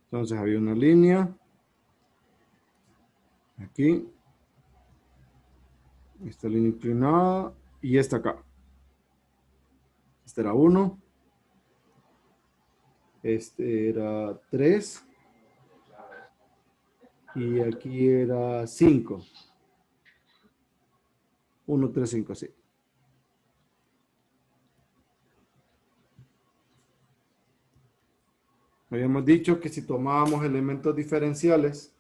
Entonces había una línea. Aquí. Esta línea inclinada. Y esta acá. Este era 1. Este era 3. Y aquí era 5. 1, 3, 5, sí. Habíamos dicho que si tomábamos elementos diferenciales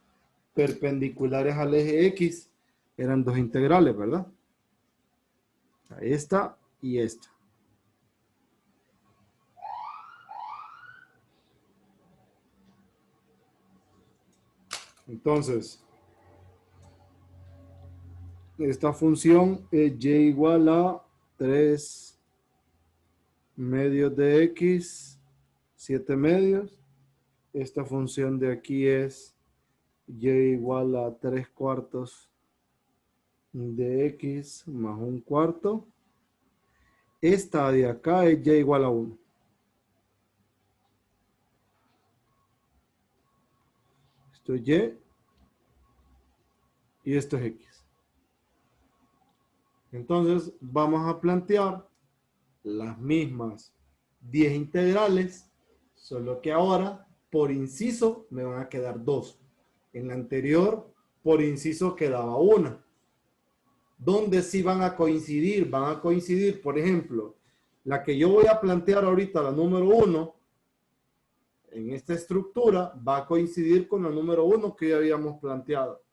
perpendiculares al eje X, eran dos integrales, ¿verdad? Esta y esta. Entonces, esta función es y igual a 3 medios de X, 7 medios. Esta función de aquí es y igual a 3 cuartos de X más 1 cuarto. Esta de acá es y igual a 1. Esto es y esto es X. Entonces vamos a plantear las mismas 10 integrales, solo que ahora por inciso me van a quedar 2. En la anterior, por inciso quedaba 1. ¿Dónde sí van a coincidir? Van a coincidir, por ejemplo, la que yo voy a plantear ahorita, la número 1, en esta estructura, va a coincidir con la número 1 que ya habíamos planteado.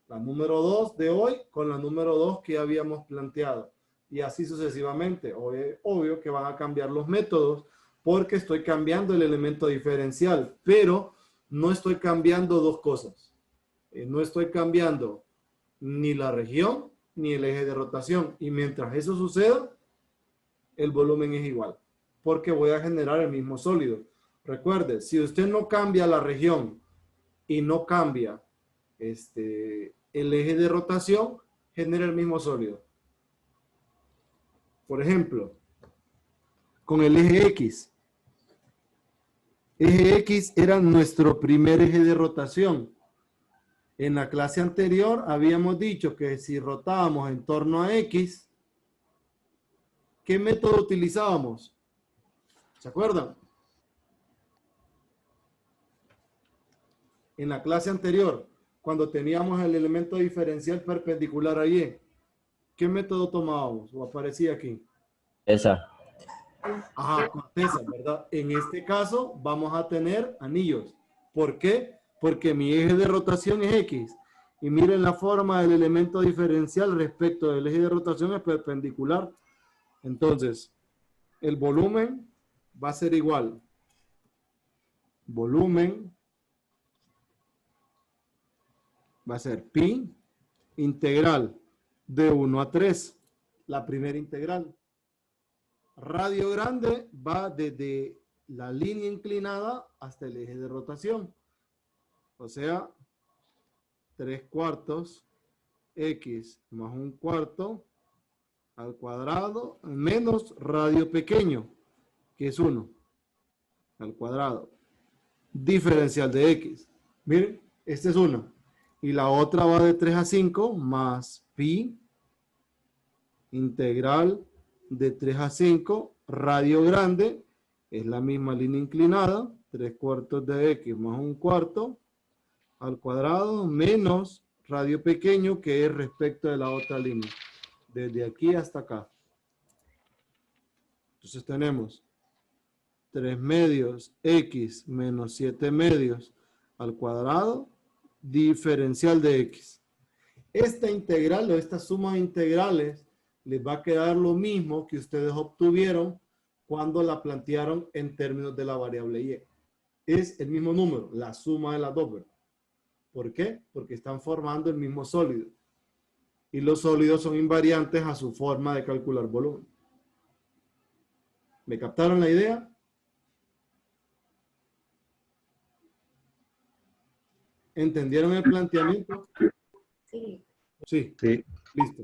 La número 2 de hoy con la número 2 que ya habíamos planteado. Y así sucesivamente. Obvio que van a cambiar los métodos porque estoy cambiando el elemento diferencial, pero no estoy cambiando dos cosas. No estoy cambiando ni la región ni el eje de rotación. Y mientras eso suceda, el volumen es igual, porque voy a generar el mismo sólido. Recuerde, si usted no cambia la región y no cambia el eje de rotación, genera el mismo sólido. Por ejemplo, con el eje X. Eje X era nuestro primer eje de rotación. En la clase anterior habíamos dicho que si rotábamos en torno a X, ¿qué método utilizábamos? ¿Se acuerdan? En la clase anterior, cuando teníamos el elemento diferencial perpendicular a Y, ¿qué método tomábamos? O aparecía aquí. Esa. Ajá, corteza, ¿verdad? En este caso vamos a tener anillos. ¿Por qué? Porque mi eje de rotación es X. Y miren la forma del elemento diferencial respecto del eje de rotación es perpendicular. Entonces, el volumen va a ser igual. Volumen va a ser pi integral de 1 a 3. La primera integral. Radio grande va desde la línea inclinada hasta el eje de rotación. O sea, 3 cuartos X más 1 cuarto al cuadrado menos radio pequeño, que es 1 al cuadrado. Diferencial de X. Miren, esta es 1. Y la otra va de 3 a 5 más pi integral de 3 a 5, radio grande, es la misma línea inclinada, 3 cuartos de X más 1 cuarto al cuadrado menos radio pequeño que es respecto de la otra línea, desde aquí hasta acá. Entonces tenemos 3 medios X menos 7 medios al cuadrado, diferencial de X. Esta integral o esta suma de integrales les va a quedar lo mismo que ustedes obtuvieron cuando la plantearon en términos de la variable Y. Es el mismo número, la suma de las dos, ¿verdad? ¿Por qué? Porque están formando el mismo sólido. Y los sólidos son invariantes a su forma de calcular volumen. ¿Me captaron la idea? ¿Entendieron el planteamiento? Sí. Sí. Sí. Listo.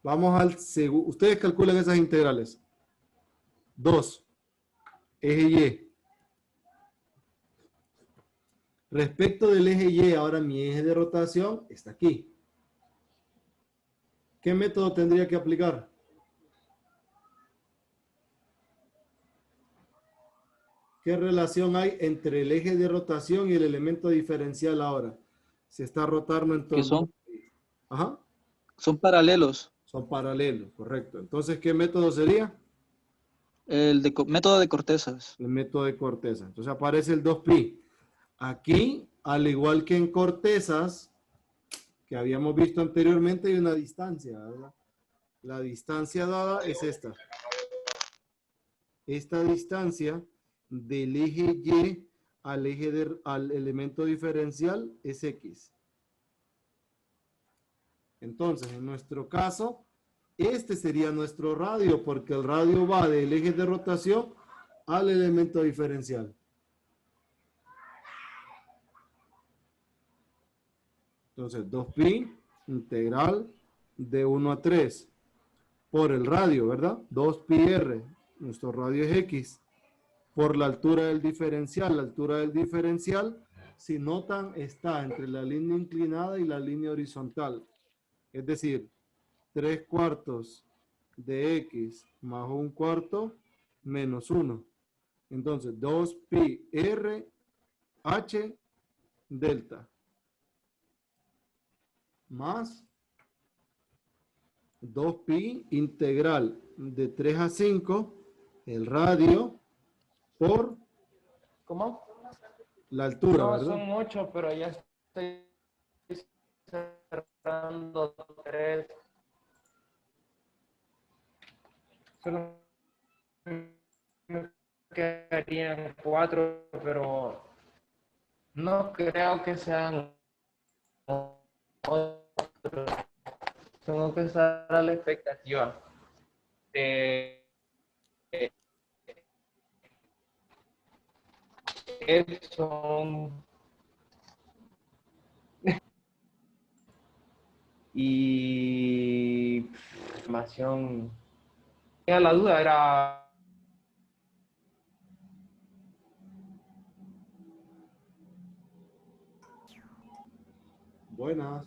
Vamos al segundo. Ustedes calculan esas integrales. 2, eje Y. Respecto del eje Y, ahora mi eje de rotación está aquí. ¿Qué método tendría que aplicar? ¿Qué relación hay entre el eje de rotación y el elemento diferencial ahora? Se está rotando en Que torno. Ajá. son paralelos. Son paralelos, correcto. Entonces, ¿qué método sería? Método de Cortesas. El método de Cortesas. Entonces aparece el 2pi. Aquí, al igual que en Cortesas, que habíamos visto anteriormente, hay una distancia, ¿verdad? La distancia dada es esta. Esta distancia del eje Y al elemento diferencial es X. Entonces, en nuestro caso, este sería nuestro radio, porque el radio va del eje de rotación al elemento diferencial. Entonces, 2pi integral de 1 a 3 por el radio, ¿verdad? 2πr, nuestro radio es X, por la altura del diferencial. La altura del diferencial, si notan, está entre la línea inclinada y la línea horizontal. Es decir, 3/4 de X más 1/4 menos 1. Entonces, 2πr h delta más 2pi integral de 3 a 5, el radio, por ¿Cómo? la altura, No, ¿verdad? son 8, pero ya estoy cerrando 3. Solo me quedarían 4, pero no creo que sean 8. Tengo que estar a la expectativa de eso. Y información. Era la duda, era Buenas.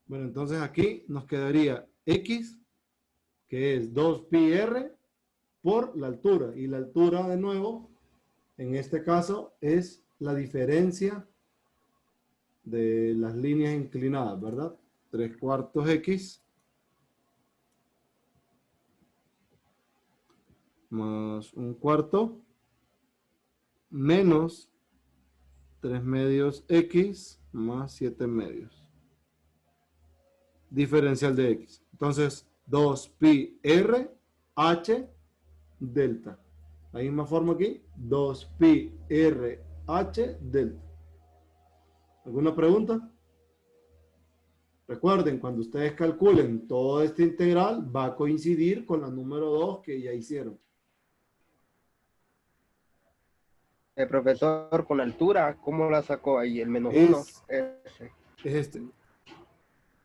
Bueno, entonces aquí nos quedaría X, que es 2πr por la altura. Y la altura, de nuevo, en este caso, es la diferencia de las líneas inclinadas, ¿verdad? 3/4 X más 1/4 menos 3/2 X más 7/2. Diferencial de X. Entonces, 2πr h delta. La misma forma aquí, 2πr h delta. ¿Alguna pregunta? Recuerden, cuando ustedes calculen todo este integral, va a coincidir con la número 2 que ya hicieron. El profesor, con la altura, ¿cómo la sacó ahí? El menos Es 1. este.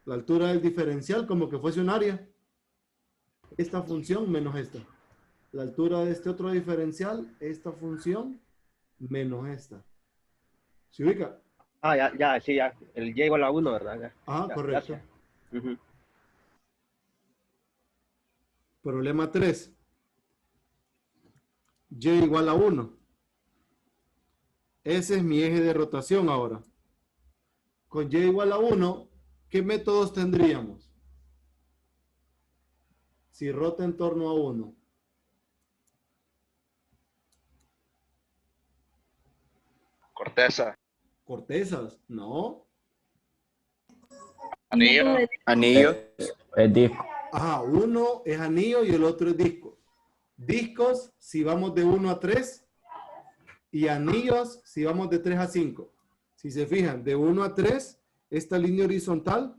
La altura del diferencial como que fuese un área. Esta función menos esta. La altura de este otro diferencial, esta función menos esta. ¿Se ubica? Ah, ya, sí, ya. El y igual a 1, ¿verdad? Ya, Ajá, ya, correcto. gracias. Problema 3. Y igual a 1. Ese es mi eje de rotación ahora. Con y igual a 1, ¿qué métodos tendríamos? Si rota en torno a 1. Corteza. Cortezas, no. Anillo. Anillo. El disco. Ajá, uno es anillo y el otro es disco. Discos, si vamos de 1 a 3, y anillos, si vamos de 3 a 5. Si se fijan, de 1 a 3, esta línea horizontal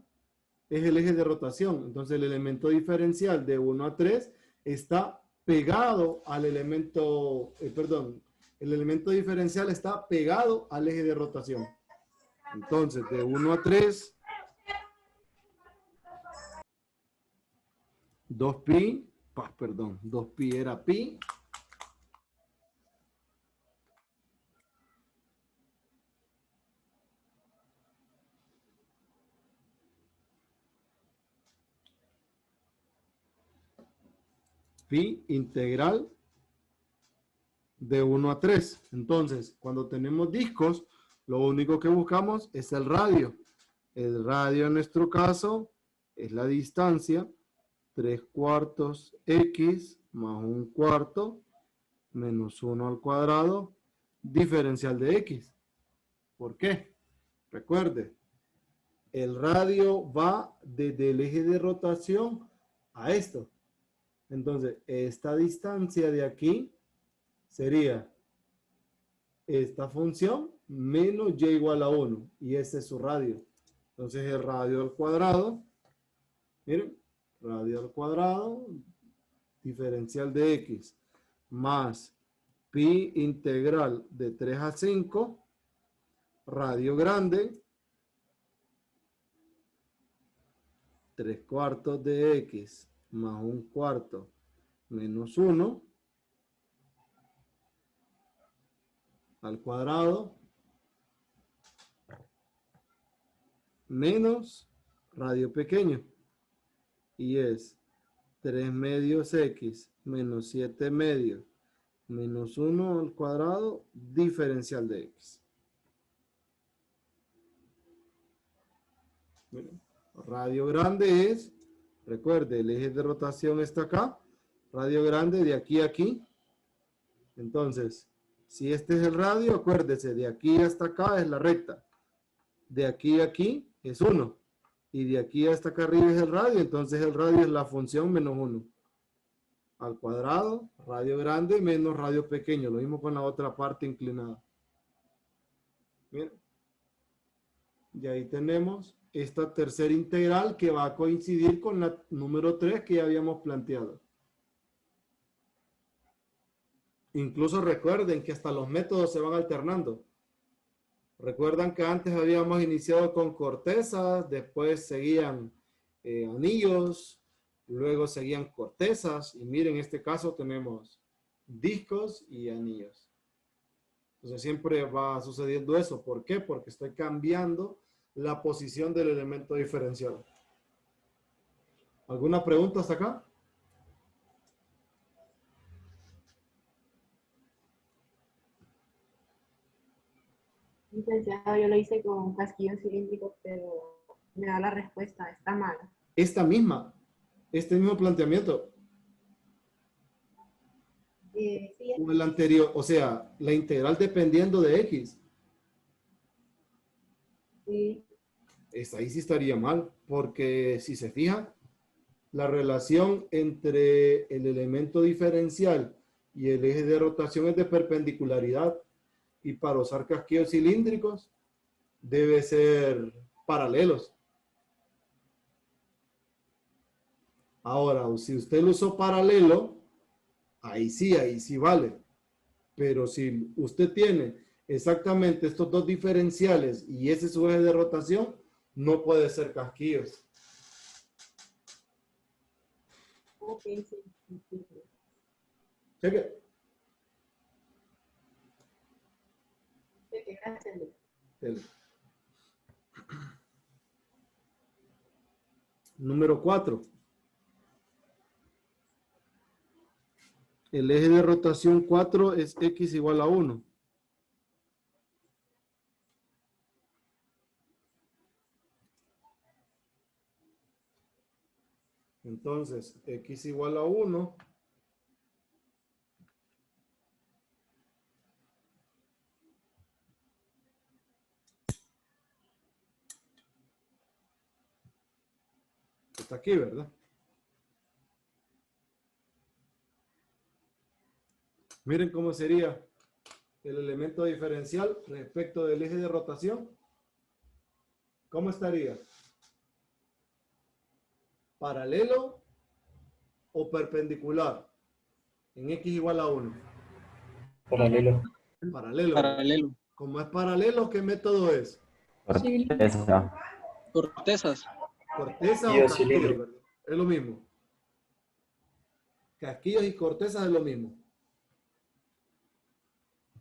es el eje de rotación. Entonces el elemento diferencial de 1 a 3 está pegado al elemento, el elemento diferencial está pegado al eje de rotación. Entonces de 1 a 3, 2pi, 2pi era pi. Pi integral de 1 a 3. Entonces, cuando tenemos discos, lo único que buscamos es el radio. El radio en nuestro caso es la distancia 3/4 x más 1/4 menos 1 al cuadrado diferencial de x. ¿Por qué? Recuerde, el radio va desde el eje de rotación a esto. Entonces, esta distancia de aquí sería esta función menos y igual a 1. Y ese es su radio. Entonces, el radio al cuadrado, miren, radio al cuadrado, diferencial de x, más pi integral de 3 a 5, radio grande, 3/4 de x más 1/4 menos 1 al cuadrado menos radio pequeño, y es 3 medios x menos 7 medios menos 1 al cuadrado diferencial de x. Miren, radio grande es, recuerde, el eje de rotación está acá, radio grande de aquí a aquí. Entonces, si este es el radio, acuérdese, de aquí hasta acá es la recta. De aquí a aquí es 1. Y de aquí hasta acá arriba es el radio, entonces el radio es la función menos 1. Al cuadrado, radio grande menos radio pequeño. Lo mismo con la otra parte inclinada. Miren. Y ahí tenemos esta tercera integral que va a coincidir con la número 3 que ya habíamos planteado. Incluso recuerden que hasta los métodos se van alternando. Recuerdan que antes habíamos iniciado con cortezas, después seguían anillos, luego seguían cortezas, y miren, en este caso tenemos discos y anillos. Entonces siempre va sucediendo eso. ¿Por qué? Porque estoy cambiando la posición del elemento diferencial. ¿Alguna pregunta hasta acá? Licenciado, yo lo hice con casquillos cilíndricos, pero me da la respuesta, está mal. Este mismo planteamiento. Sí, O el anterior, o sea, la integral dependiendo de x. sí. Ahí sí estaría mal, porque si se fija, la relación entre el elemento diferencial y el eje de rotación es de perpendicularidad. Y para usar casquillos cilíndricos, debe ser paralelos. Ahora, si usted lo usó paralelo, ahí sí vale. Pero si usted tiene exactamente estos dos diferenciales y ese es su eje de rotación, no puede ser casquillos. Ok, sí. Cheque. Gracias. Número 4. El eje de rotación 4 es x igual a 1. Entonces, x igual a 1. Está aquí, ¿verdad? Miren cómo sería el elemento diferencial respecto del eje de rotación. ¿Cómo estaría? ¿Paralelo o perpendicular? En X igual a 1. Paralelo. Paralelo. ¿verdad? Paralelo. Como es paralelo, ¿qué método es? Corteza. Cortezas. Corteza Y o o casquillos, cilíndrico. ¿verdad? Es lo mismo. Casquillos y cortezas es lo mismo.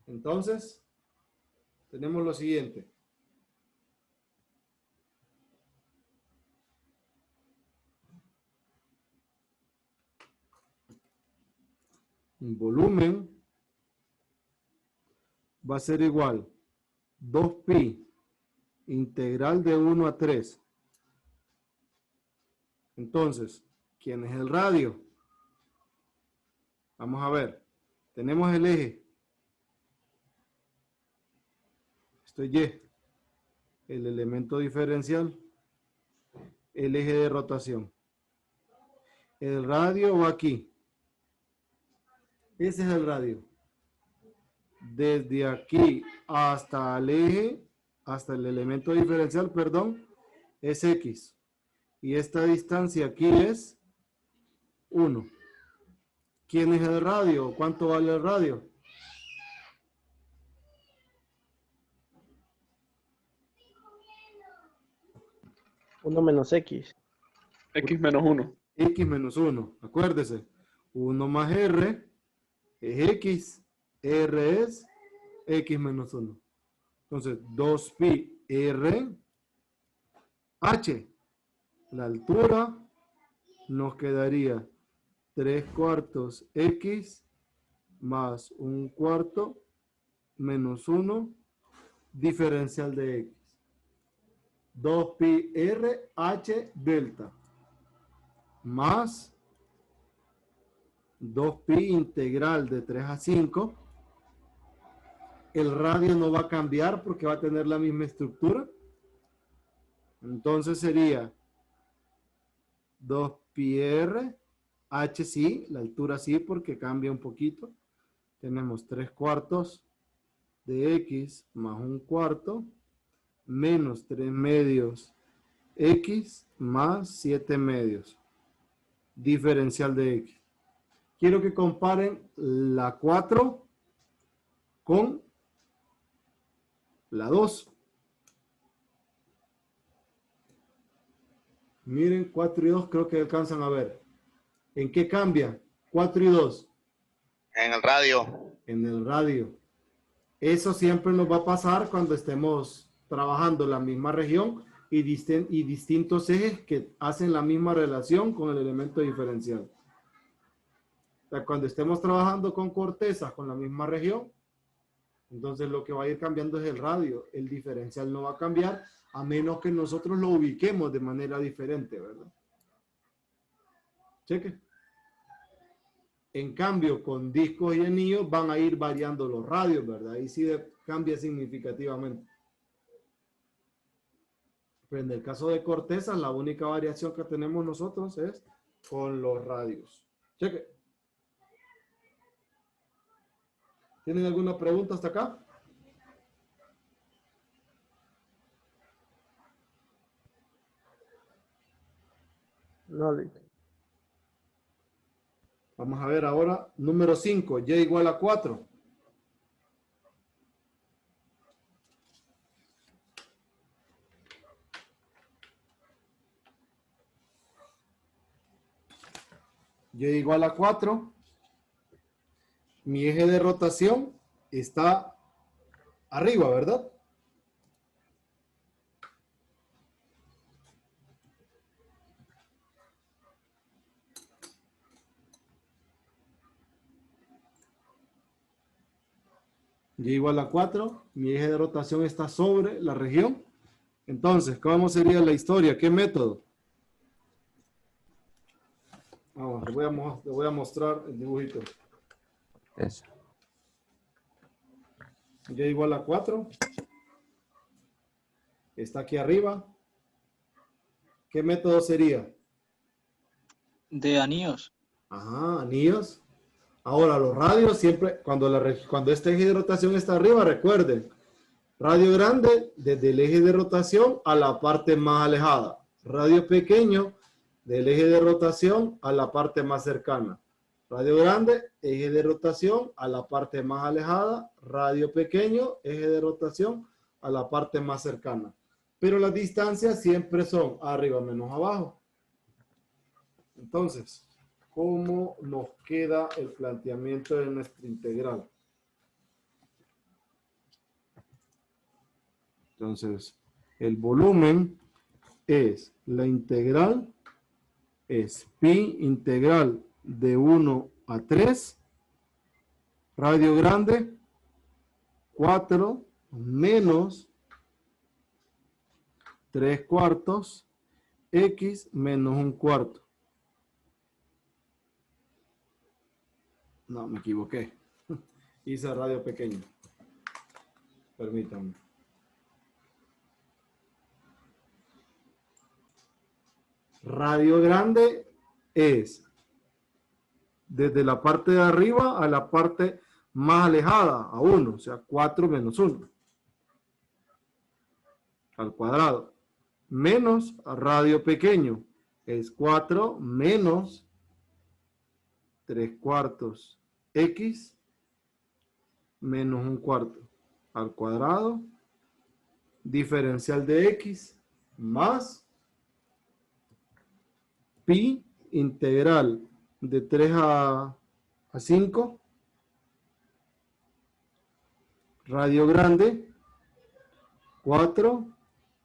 Entonces, tenemos lo siguiente. El volumen va a ser igual 2pi integral de 1 a 3. Entonces, ¿quién es el radio? Vamos a ver. Tenemos el eje. Esto es Y. El elemento diferencial. El eje de rotación. El radio va aquí. Ese es el radio. Desde aquí hasta el eje, hasta el elemento diferencial, perdón, es X. Y esta distancia aquí es 1. ¿Quién es el radio? ¿Cuánto vale el radio? Uno menos X. X menos 1. X menos 1. Acuérdese. 1 más R es X. R es X menos 1. Entonces, 2pi R H. La altura nos quedaría 3/4 X más 1/4 menos 1 diferencial de X. 2pi R H delta más 2pi integral de 3 a 5. El radio no va a cambiar porque va a tener la misma estructura. Entonces sería 2pi R H sí, la altura sí porque cambia un poquito. Tenemos 3/4 de X más 1/4 menos 3 medios X más 7 medios. Diferencial de X. Quiero que comparen la 4 con la 2. Miren, 4 y 2 creo que alcanzan a ver. ¿En qué cambia? 4 y 2. En el radio. En el radio. Eso siempre nos va a pasar cuando estemos trabajando en la misma región y distintos ejes que hacen la misma relación con el elemento diferencial. O sea, cuando estemos trabajando con cortezas con la misma región, entonces lo que va a ir cambiando es el radio. El diferencial no va a cambiar a menos que nosotros lo ubiquemos de manera diferente, ¿verdad? Cheque. En cambio, con discos y anillos van a ir variando los radios, ¿verdad? Ahí sí cambia significativamente. Pero en el caso de cortezas, la única variación que tenemos nosotros es con los radios. Cheque. ¿Tienen alguna pregunta hasta acá? No, Lick. Vamos a ver ahora, número 5, Y igual a 4. Y igual a 4. Mi eje de rotación está arriba, ¿verdad? Y igual a 4, mi eje de rotación está sobre la región. Entonces, ¿cómo sería la historia? ¿Qué método? Vamos, le voy a mostrar el dibujito. Eso. Y igual a 4. Está aquí arriba. ¿Qué método sería? De anillos. Ajá, anillos. Ahora, los radios siempre, cuando este eje de rotación está arriba, recuerden, radio grande desde el eje de rotación a la parte más alejada. Radio pequeño del eje de rotación a la parte más cercana. Radio grande, eje de rotación a la parte más alejada. Radio pequeño, eje de rotación a la parte más cercana. Pero las distancias siempre son arriba menos abajo. Entonces, ¿cómo nos queda el planteamiento de nuestra integral? Entonces, el volumen es la integral, es pi integral de 1 a 3, radio grande, 4 menos 3 cuartos, x menos 1 cuarto. No, me equivoqué. Hice radio pequeño. Permítanme. Radio grande es desde la parte de arriba a la parte más alejada, a 1, o sea, 4 menos 1 al cuadrado. Menos radio pequeño es 4 menos 3 cuartos x menos 1 cuarto al cuadrado, diferencial de x más pi integral de 3 a 5, radio grande, 4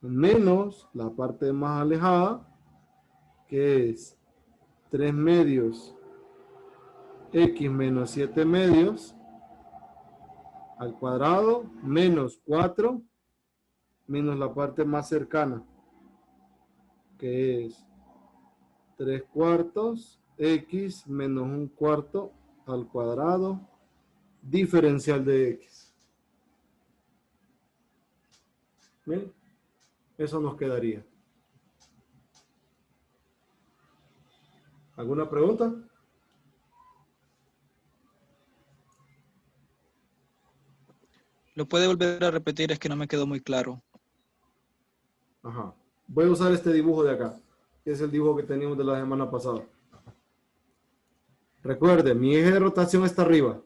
menos la parte más alejada, que es 3 medios x menos 7 medios al cuadrado, menos 4 menos la parte más cercana, que es 3 cuartos x menos 1 cuarto al cuadrado, diferencial de x. ¿Bien? Eso nos quedaría. ¿Alguna pregunta? ¿Lo puede volver a repetir? Es que no me quedó muy claro. Ajá. Voy a usar este dibujo de acá, que es el dibujo que teníamos de la semana pasada. Recuerde, mi eje de rotación está arriba.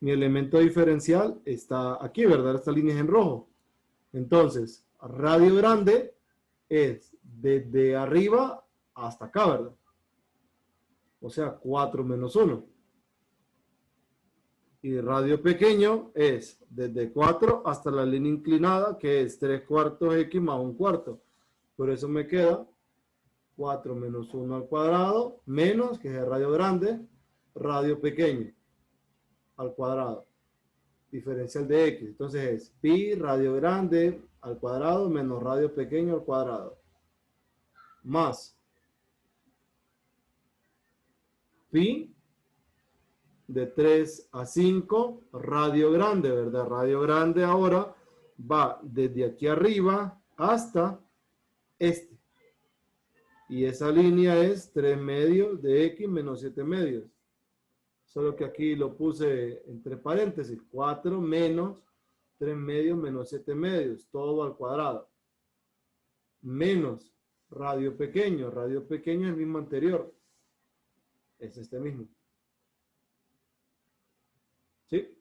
Mi elemento diferencial está aquí, ¿verdad? Esta línea es en rojo. Entonces, radio grande es desde arriba hasta acá, ¿verdad? O sea, 4 menos 1. Y radio pequeño es desde 4 hasta la línea inclinada, que es 3 cuartos x más 1 cuarto. Por eso me queda 4 menos 1 al cuadrado, menos, que es el radio grande, radio pequeño al cuadrado. Diferencial de x. Entonces es pi radio grande al cuadrado menos radio pequeño al cuadrado. Más pi de 3 a 5, radio grande, ¿verdad? Radio grande ahora va desde aquí arriba hasta este. Y esa línea es 3 medios de x menos 7 medios. Solo que aquí lo puse entre paréntesis. 4 menos 3 medios menos 7 medios. Todo al cuadrado. Menos radio pequeño. Radio pequeño es el mismo anterior. Es este mismo. ¿Sí?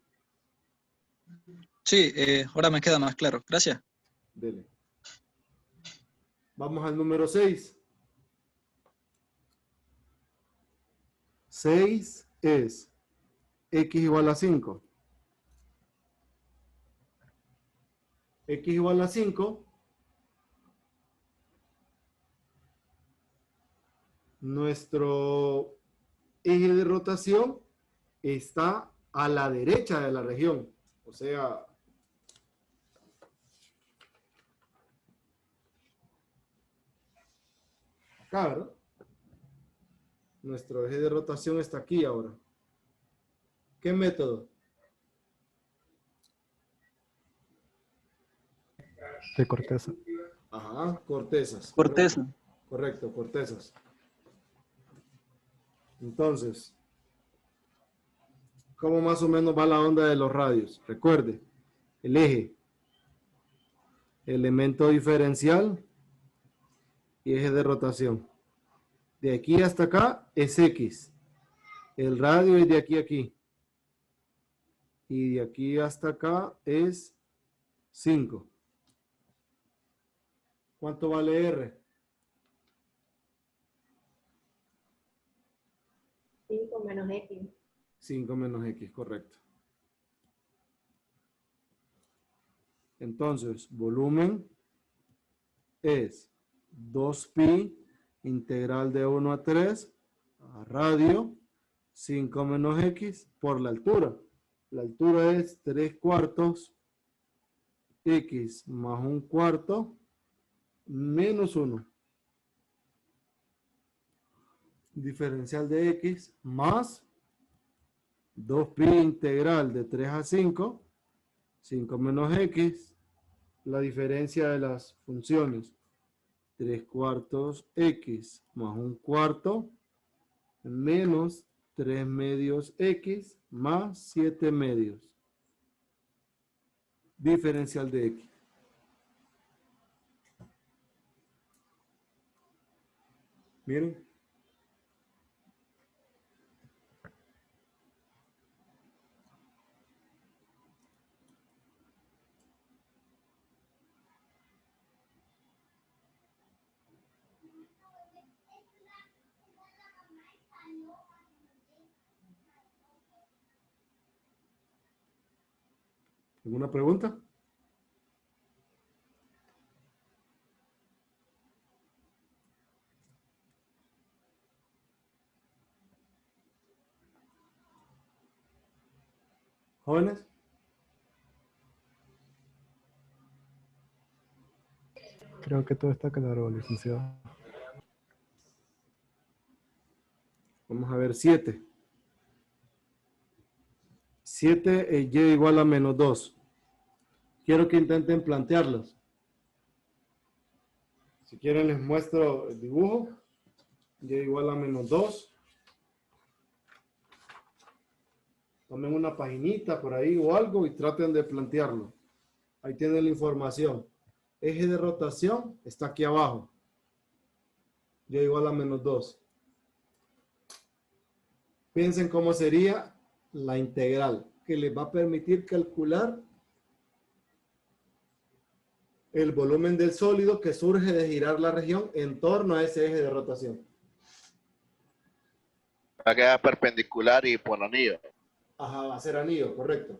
Sí, ahora me queda más claro. Gracias. Dele. Vamos al número 6. 6 es x igual a 5. X igual a 5. Nuestro eje de rotación está a la derecha de la región. O sea, acá, ¿verdad? Nuestro eje de rotación está aquí ahora. ¿Qué método? De corteza. Ajá, cortezas. Corteza. Correcto, cortezas. Entonces, ¿cómo más o menos va la onda de los radios? Recuerde, el eje, elemento diferencial y eje de rotación. De aquí hasta acá es X. El radio es de aquí a aquí. Y de aquí hasta acá es 5. ¿Cuánto vale R? 5 menos X. 5 menos X, correcto. Entonces, volumen es 2pi integral de 1 a 3 a radio 5 menos X por la altura. La altura es 3/4 X más 1/4 menos 1. Diferencial de X más 2pi integral de 3 a 5, 5 menos X, la diferencia de las funciones, 3/4 X más 1/4 menos 3 medios X más 7 medios. Diferencial de X. Miren. ¿Alguna pregunta? ¿Jóvenes? Creo que todo está claro, licenciado. Vamos a ver 7. 7 es y igual a menos 2. Quiero que intenten plantearlos. Si quieren les muestro el dibujo. Y igual a menos 2. Tomen una paginita por ahí o algo y traten de plantearlo. Ahí tienen la información. Eje de rotación está aquí abajo. Y igual a menos 2. Piensen cómo sería la integral que les va a permitir calcular el volumen del sólido que surge de girar la región en torno a ese eje de rotación. Va a quedar perpendicular y por anillo. Ajá, va a ser anillo, correcto.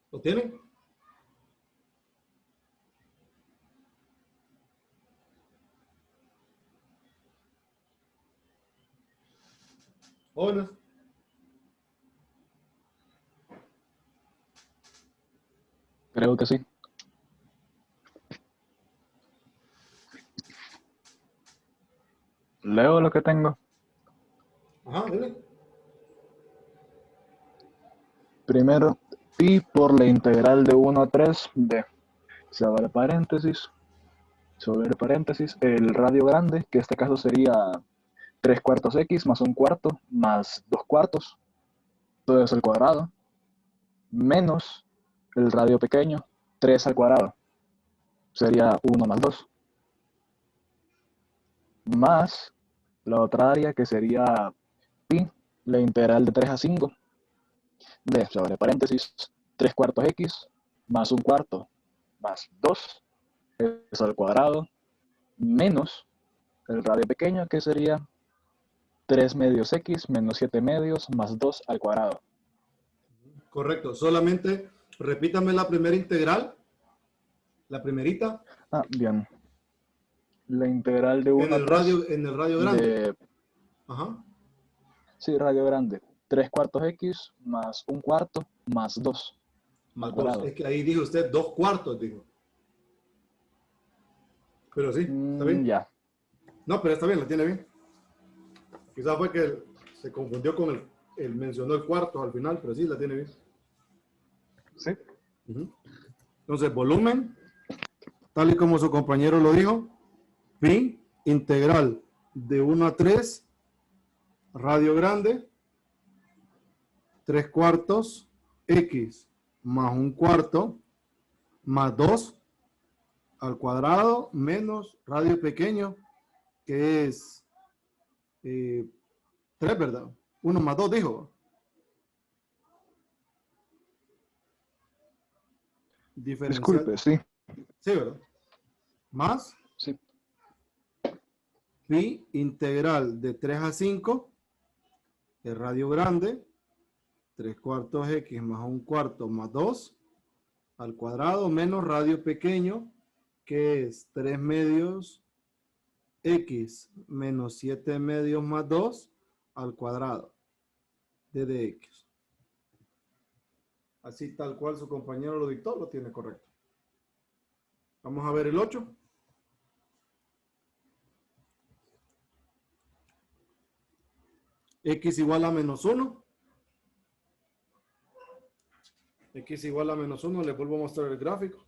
¿Lo tienen? Jóvenes. Creo que sí. Leo lo que tengo. Ajá, dile. Primero, pi por la integral de 1 a 3 de, se abre paréntesis, el radio grande, que en este caso sería 3/4 X más 1/4 más 2/4, todo eso al cuadrado, menos el radio pequeño, 3 al cuadrado. Sería 1 más 2. Más la otra área que sería pi, la integral de 3 a 5, de, sobre paréntesis, 3 cuartos x más 1 cuarto más 2, eso al cuadrado, menos el radio pequeño que sería 3 medios x menos 7 medios más 2 al cuadrado. Correcto. Solamente repítame la primera integral. La primerita. Ah, bien. La integral de 1 En el radio grande. Ajá. Sí, radio grande. 3 cuartos x más 1 cuarto más 2. Más al 2. cuadrado. Es que ahí dijo usted 2 cuartos, dijo. Pero sí, está bien. Ya. No, pero está bien, la tiene bien. Quizás fue que se confundió con el mencionó el cuarto al final, pero sí, la tiene bien. Sí. Ujú. Entonces, volumen, tal y como su compañero lo dijo, pi integral de 1 a 3, radio grande, 3 cuartos, x más 1 cuarto, más 2 al cuadrado, menos radio pequeño, que es 3, ¿verdad? 1 más 2, dijo. Diferencial. Disculpe, sí. Sí, ¿verdad? Más Sí. pi integral de 3 a 5, el radio grande, 3 cuartos x más 1 cuarto más 2 al cuadrado, menos radio pequeño, que es 3 medios x menos 7 medios más 2 al cuadrado de dx. Así tal cual su compañero lo dictó, lo tiene correcto. Vamos a ver el 8. X igual a menos 1. X igual a menos 1. Les vuelvo a mostrar el gráfico.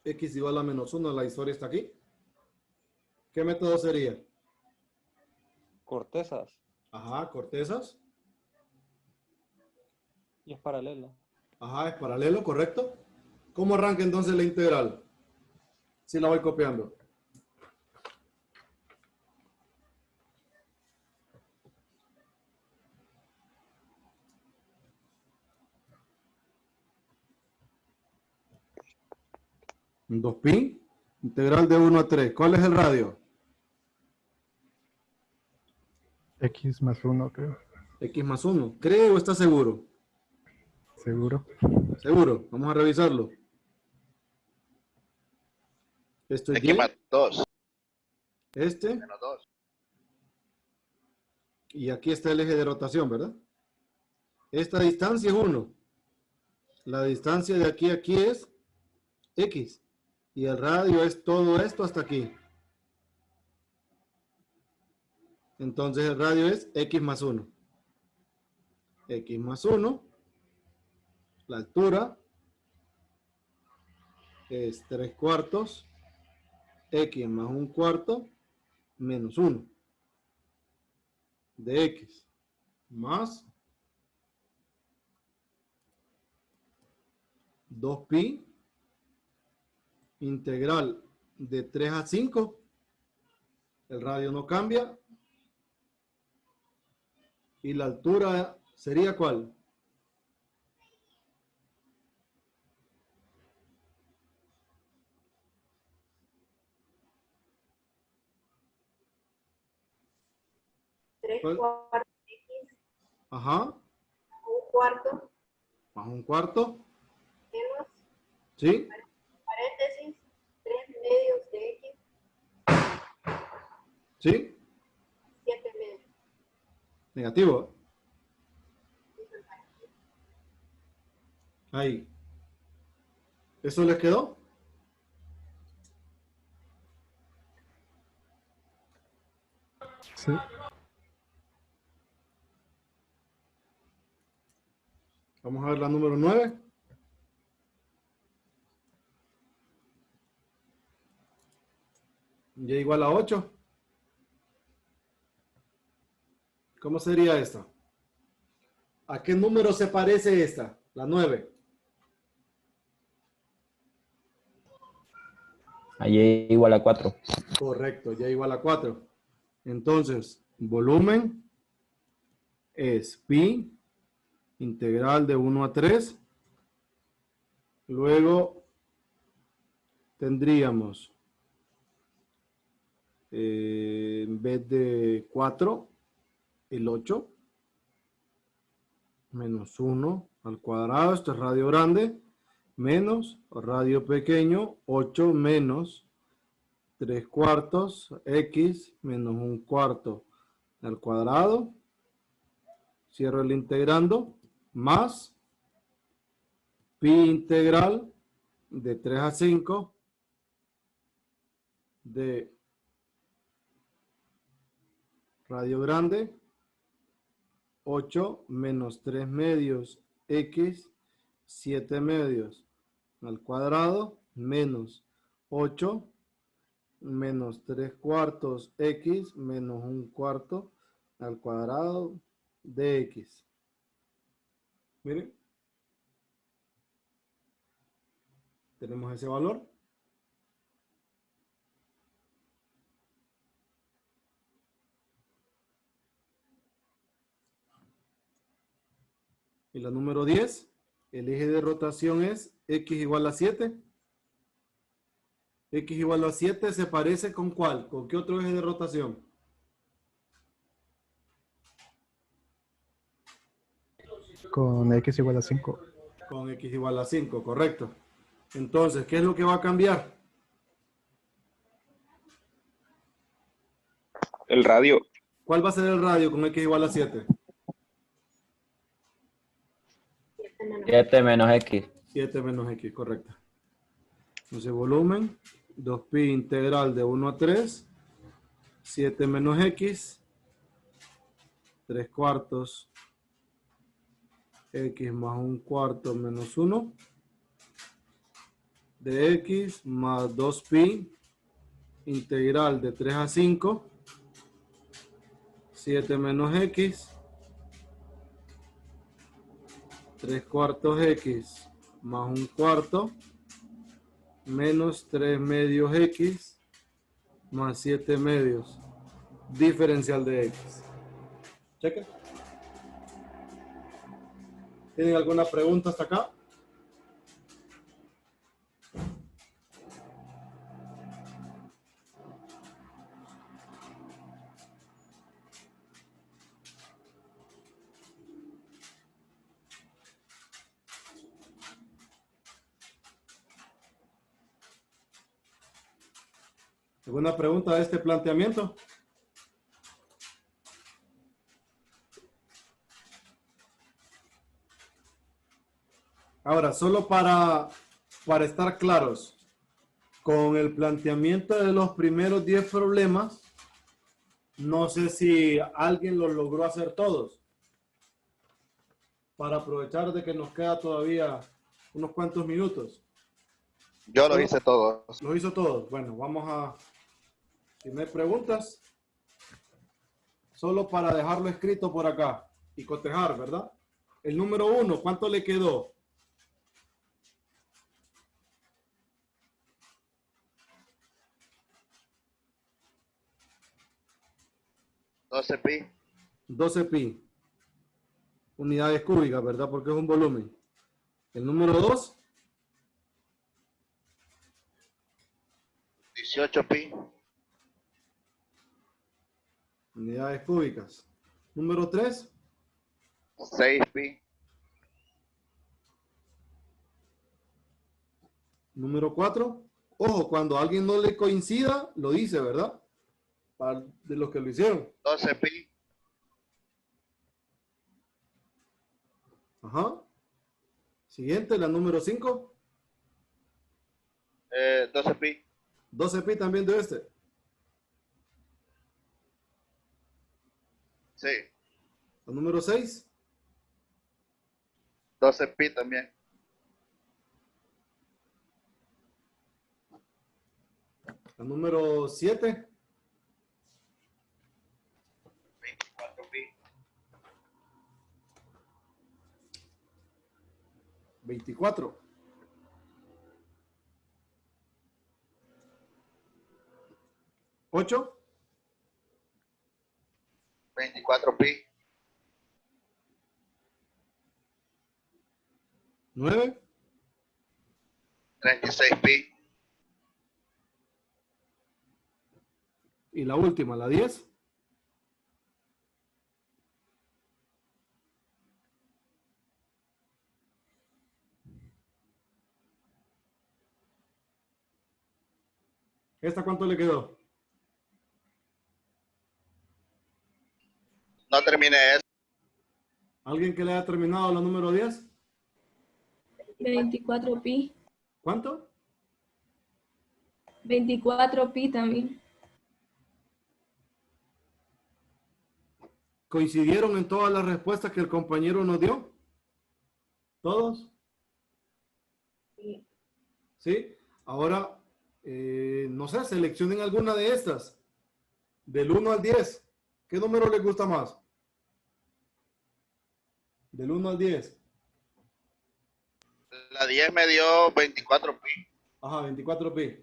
X igual a menos 1. La historia está aquí. ¿Qué método sería? Cortezas. Ajá, cortezas. Y es paralela. Ajá, es paralelo, correcto. ¿Cómo arranca entonces la integral? Si la voy copiando. Un 2pi, integral de 1 a 3. ¿Cuál es el radio? X más 1, creo. X más 1. ¿Cree o está seguro? Seguro. Seguro. Vamos a revisarlo. Esto es X más 2. Este. Menos 2. Y aquí está el eje de rotación, ¿verdad? Esta distancia es 1. La distancia de aquí a aquí es X. Y el radio es todo esto hasta aquí. Entonces el radio es X más 1. X más 1. La altura es 3 cuartos. X más 1 cuarto menos 1 de X más 2pi integral de 3 a 5. El radio no cambia. Y la altura sería ¿cuál? Tres cuartos X, Ajá. 1 cuarto, Más 1 cuarto. menos, ¿Sí? paréntesis, 3 medios de X, ¿Sí? 7 medios. Negativo. Ahí. ¿Eso les quedó? Sí. Vamos a ver la número 9. Y igual a 8. ¿Cómo sería esta? ¿A qué número se parece esta? La 9. A y igual a 4. Correcto, y igual a 4. Entonces, volumen es pi integral de 1 a 3. Luego tendríamos, en vez de 4, el 8, menos 1 al cuadrado, esto es radio grande, menos radio pequeño, 8 menos 3 cuartos, x menos 1 cuarto al cuadrado, cierro el integrando, más pi integral de 3 a 5 de radio grande, 8 menos 3 medios x, 7 medios al cuadrado, menos 8 menos 3 cuartos x menos 1 cuarto al cuadrado de x. Miren. Tenemos ese valor. Y la número 10, el eje de rotación es x igual a 7. X igual a 7 se parece con ¿cuál? ¿Con qué otro eje de rotación? Con X igual a 5. Con x igual a 5, correcto. Entonces, ¿qué es lo que va a cambiar? El radio. ¿Cuál va a ser el radio con x igual a 7? 7 menos X. 7 menos x, correcto. Entonces, volumen, 2pi integral de 1 a 3, 7 menos x, 3 cuartos, x más 1 cuarto menos 1, de x más 2pi integral de 3 a 5, 7 menos x, 3 cuartos x más 1 cuarto, menos 3 medios x, más 7 medios, diferencial de x. Cheque. ¿Tienen alguna pregunta hasta acá? ¿Alguna pregunta de este planteamiento? Ahora, solo para estar claros, con el planteamiento de los primeros 10 problemas, no sé si alguien los logró hacer todos. Para aprovechar de que nos queda todavía unos cuantos minutos. Yo lo hice todos. Lo hizo todos. Bueno, vamos a... Si no hay preguntas, solo para dejarlo escrito por acá y cotejar, ¿verdad? El número 1, ¿cuánto le quedó? $12pi. 12pi. Unidades cúbicas, ¿verdad? Porque es un volumen. El número 2. 18pi. Unidades cúbicas. Número 3. 6pi. Número 4. Ojo, cuando a alguien no le coincida, lo dice, ¿verdad? De los que lo hicieron. 12pi. Ajá. Siguiente, la número 5. 12pi. 12pi también de este. Sí. La número 6. 12pi también. La número 7. 24 pi. 24. 8. 24 pi. 9. 36 pi. Y la última, la 10. ¿Esta cuánto le quedó? No terminé eso. ¿Alguien que le haya terminado la número 10? 24 pi. ¿Cuánto? 24 pi también. ¿Coincidieron en todas las respuestas que el compañero nos dio? ¿Todos? Sí. ¿Sí? Ahora, no sé, seleccionen alguna de estas. Del 1 al 10. ¿Qué número les gusta más? Del 1 al 10. La 10 me dio 24 pi. Ajá, 24 pi.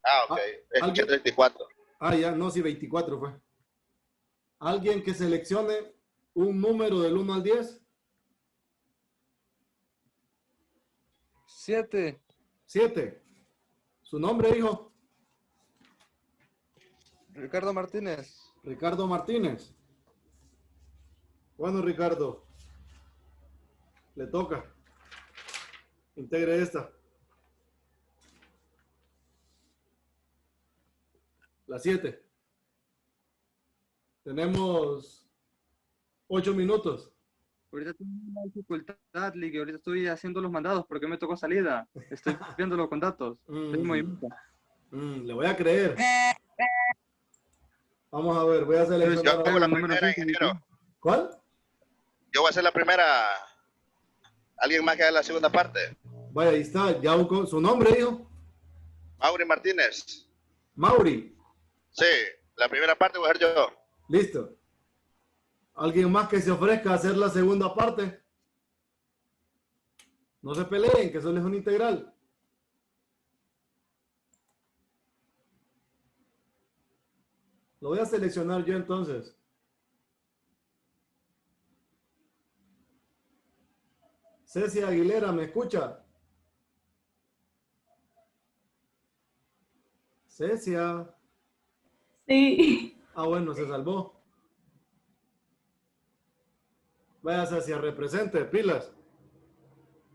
Ah, ok. Escuché ¿alguien? 34. Ah, ya, no, sí, 24 fue. ¿Alguien que seleccione un número del 1 al 10? 7. 7. ¿Su nombre, hijo? Ricardo Martínez. Ricardo Martínez. Bueno, Ricardo, le toca. Integre esta. La 7. Tenemos 8 minutos. Ahorita tengo una dificultad, Ligue. Ahorita estoy haciendo los mandados porque me tocó salida. Estoy viéndolo con datos. Estoy en movimiento. Le voy a creer. Vamos a ver, voy a seleccionar. Yo hago la primera, ingeniero. ¿Cuál? Yo voy a hacer la primera. ¿Alguien más que haga la segunda parte? Vaya, ahí está. Ya su nombre, hijo. Mauri Martínez. Mauri. Sí, la primera parte voy a hacer yo. Listo. ¿Alguien más que se ofrezca a hacer la segunda parte? No se peleen, que solo es un integral. Lo voy a seleccionar yo entonces. Ceci Aguilera, ¿me escucha? Cecia. Sí. Ah, bueno, se salvó. Vaya, Cecia, represente, pilas.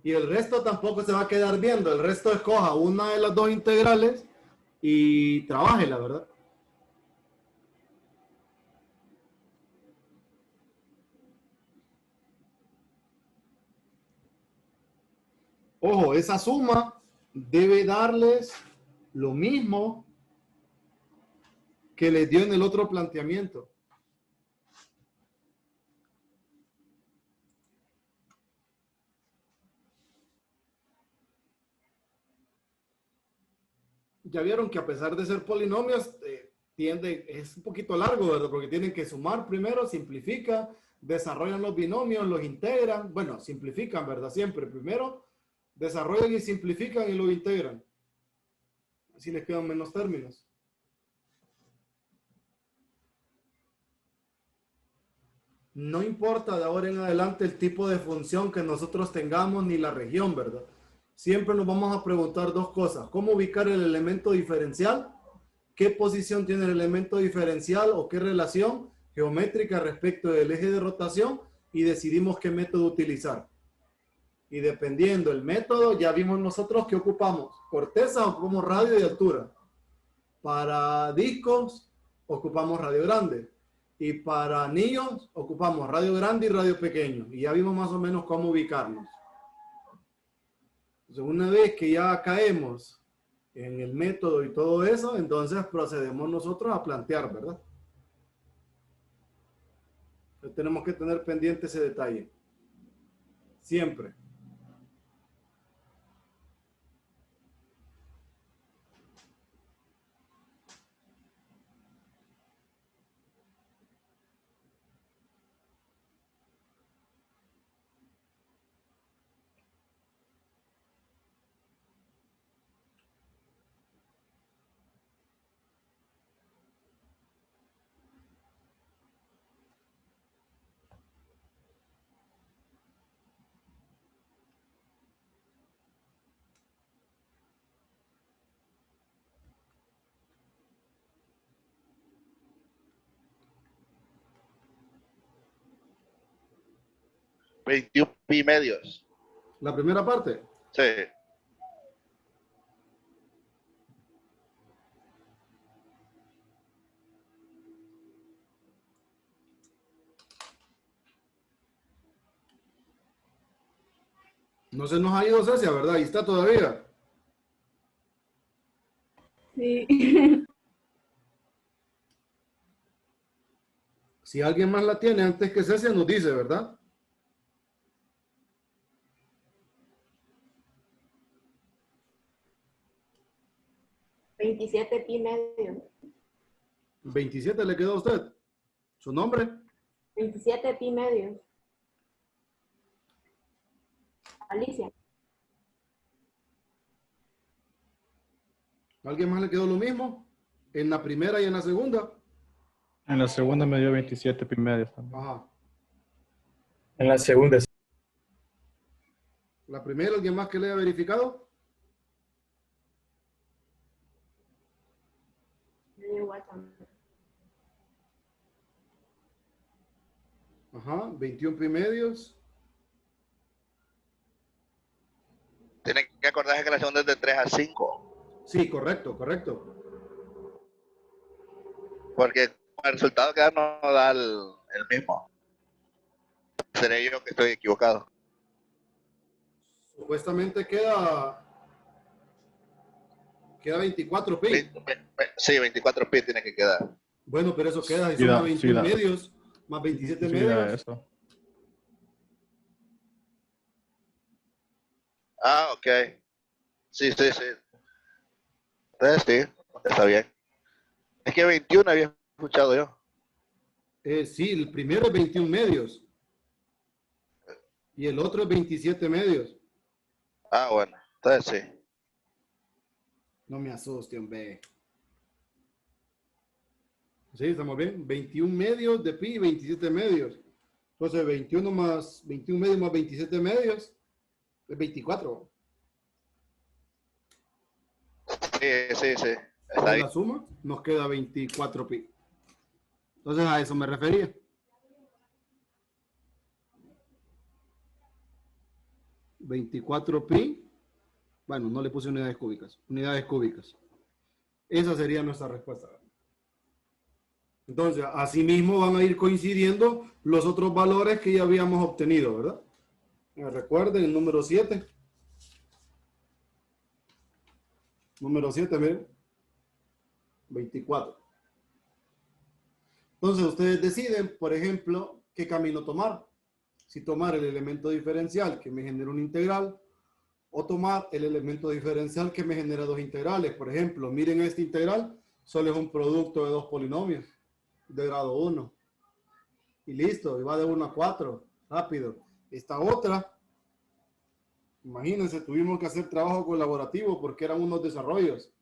Y el resto tampoco se va a quedar viendo. El resto escoja una de las dos integrales y trabaje, la verdad. Ojo, esa suma debe darles lo mismo que les dio en el otro planteamiento. Ya vieron que a pesar de ser polinomios, es un poquito largo, ¿verdad? Porque tienen que sumar primero, simplifican, desarrollan los binomios, los integran. Bueno, simplifican, ¿verdad? Siempre. Primero desarrollan y simplifican y lo integran. Así les quedan menos términos. No importa de ahora en adelante el tipo de función que nosotros tengamos ni la región, ¿verdad? Siempre nos vamos a preguntar dos cosas. ¿Cómo ubicar el elemento diferencial? ¿Qué posición tiene el elemento diferencial o qué relación geométrica respecto del eje de rotación? Y decidimos qué método utilizar. Y dependiendo del método, ya vimos nosotros que ocupamos corteza, ocupamos radio y altura. Para discos, ocupamos radio grande. Y para anillos, ocupamos radio grande y radio pequeño. Y ya vimos más o menos cómo ubicarnos. Entonces, una vez que ya caemos en el método y todo eso, entonces procedemos nosotros a plantear, ¿verdad? Entonces, tenemos que tener pendiente ese detalle. Siempre. 21 pi medios. La primera parte. Sí. No se nos ha ido Cecia, ¿verdad? Ahí está todavía. Sí. Si alguien más la tiene antes que Cecia, nos dice, ¿verdad? $27 pi medio. 27 le quedó a usted. ¿Su nombre? 27 pi medio. Alicia. ¿Alguien más le quedó lo mismo? ¿En la primera y en la segunda? En la segunda me dio 27 pi medios también. Ajá. En la segunda. ¿La primera, alguien más que le haya verificado? Me dio igual también. Ajá, 21 pi medios. Tienen que acordarse que la segunda es de 3 a 5. Sí, correcto, correcto. Porque el resultado que da no da el mismo. Seré yo que estoy equivocado. Supuestamente queda 24 pi. Sí, 24 pi tiene que quedar. Bueno, pero eso queda, Sí, suma da, 21 sí, da. medios más 27 Sí, da medios. eso. Ah, ok. Sí, sí, sí. Entonces sí, está bien. Es que 21 había escuchado yo. Sí, el primero es 21 medios. Y el otro es 27 medios. Ah, bueno. Entonces sí. No me asuste, hombre. Sí, estamos bien. 21 medios de pi y 27 medios. Entonces, 21 medios más 27 medios es 24. Sí, sí, sí. Está Entonces, bien. la suma nos queda 24 pi. Entonces, a eso me refería. ¿24 pi? Bueno, no le puse unidades cúbicas. Unidades cúbicas. Esa sería nuestra respuesta. Entonces, asimismo van a ir coincidiendo los otros valores que ya habíamos obtenido, ¿verdad? Recuerden el número 7. Número 7, miren. 24. Entonces, ustedes deciden, por ejemplo, qué camino tomar. Si tomar el elemento diferencial que me genera una integral o tomar el elemento diferencial que me genera dos integrales. Por ejemplo, miren esta integral, solo es un producto de dos polinomios de grado 1. Y listo, y va de 1 a 4. Rápido. Esta otra, imagínense, tuvimos que hacer trabajo colaborativo porque eran unos desarrollos.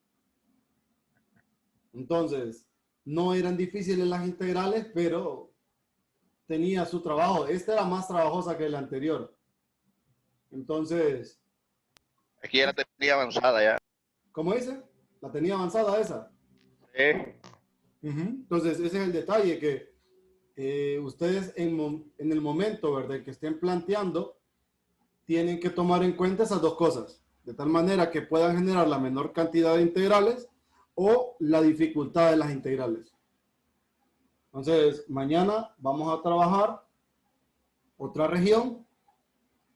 Entonces, no eran difíciles las integrales, pero tenía su trabajo. Esta era más trabajosa que la anterior. Entonces... Aquí ya la tenía avanzada ya. ¿Cómo dice? La tenía avanzada esa. Sí. Entonces, ese es el detalle que ustedes en el momento, ¿verdad?, que estén planteando, tienen que tomar en cuenta esas dos cosas, de tal manera que puedan generar la menor cantidad de integrales o la dificultad de las integrales. Entonces, mañana vamos a trabajar otra región,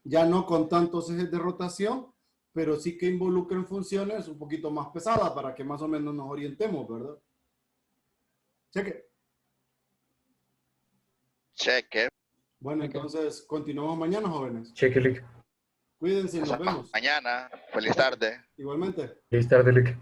ya no con tantos ejes de rotación, pero sí que involucren funciones un poquito más pesadas para que más o menos nos orientemos, ¿verdad? Cheque. Cheque. Bueno, entonces continuamos mañana, jóvenes. Cheque, Lick. Cuídense y nos Hasta vemos. mañana. Feliz tarde. Igualmente. Feliz tarde, Lick.